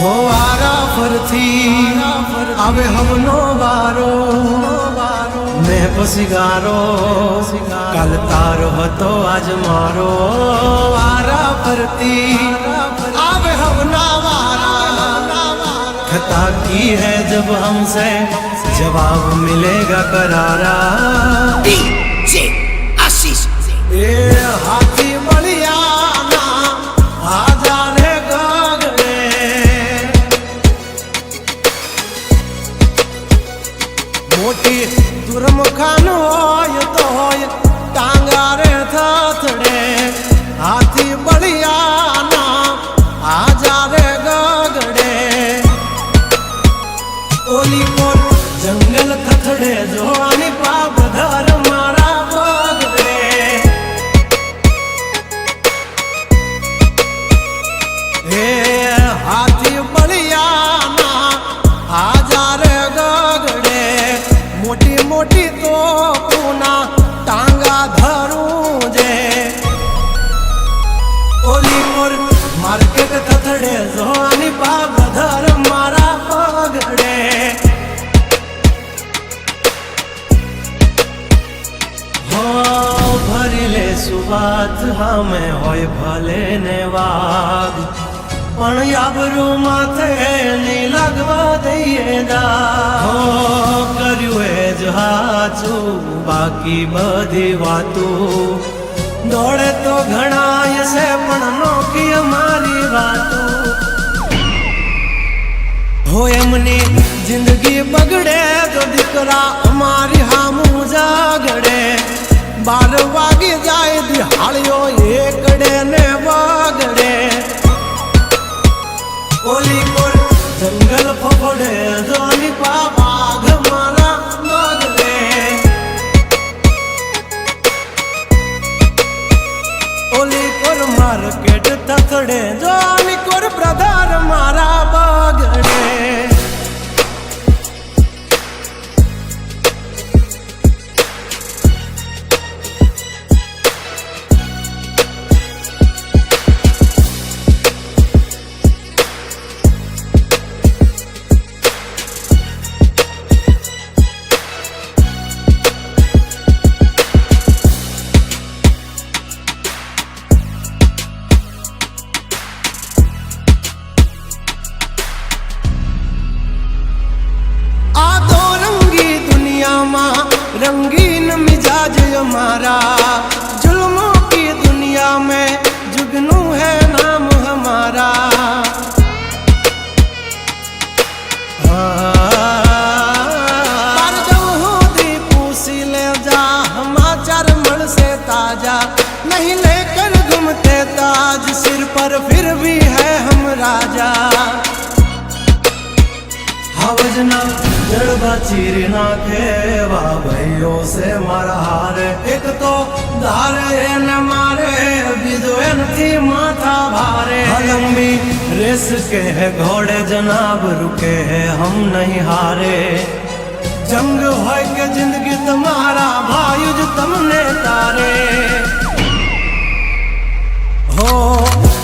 हो वारा फरथी आवे हमनो वारो मैं पसिगारो कल तारो हतो आज मारो वारा फरती आवे हमना वारा खता की है जब हमसे जवाब मिलेगा करारा आशीष ए हाथी बलिया मोटी दुर्मुखान होय तो होय टांगा रे थथड़े हाथी बलिया ना आजा रे गगड़े ओली कोर जंगल थथड़े जो आनी पाप धर मारा बगड़े हे हाथी बलिया ना आजा रे गगड़े मोटी मोटी तो पूना टांगा धरूं जे ओली मोर मार्केट थथड़े जोनी पाप धर मारा पगड़े हो भरिले सुबात हमें होय भले ने वाग पण याबरू माथे नी लगवा दઈએ दा हो કર્યું એ જ હાચું બાકી બધી વાતું દોડે તો ઘણાય છે પણ નોકી અમારી વાતું हो એમની જિંદગી બગડે તો દીકરા અમારી હામું જાગડે 12 વાગી જાય દિહાળીઓ એકડે ને બગડે ओली कोर जंगल फफड़े जोनी पापा घमारा मगड़े ओली कोर मार्केट थथड़े जोनी कोर ब्रदर मारा बगड़े रंगीन मिजाज हमारा जुल्मों की दुनिया में जुगनू है नाम हमारा पर जब हो दी पूसी ले जा समाचार मल से ताजा नहीं लेकर घूमते ताज सिर पर फिर भी है हम राजा हवजना जड़बा चीर नाखे वाह भाइयों से मारा हार एक तो धारे न मारे बीजो थी माथा भारे लंबी रेस के है घोड़े जनाब रुके है हम नहीं हारे जंग हो के जिंदगी तुम्हारा भायुज तुमने तारे हो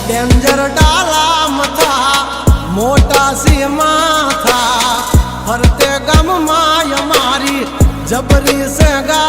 डेंजर डाला मथा मोटा सी माथा फरते गम माय मारी जबरी से गा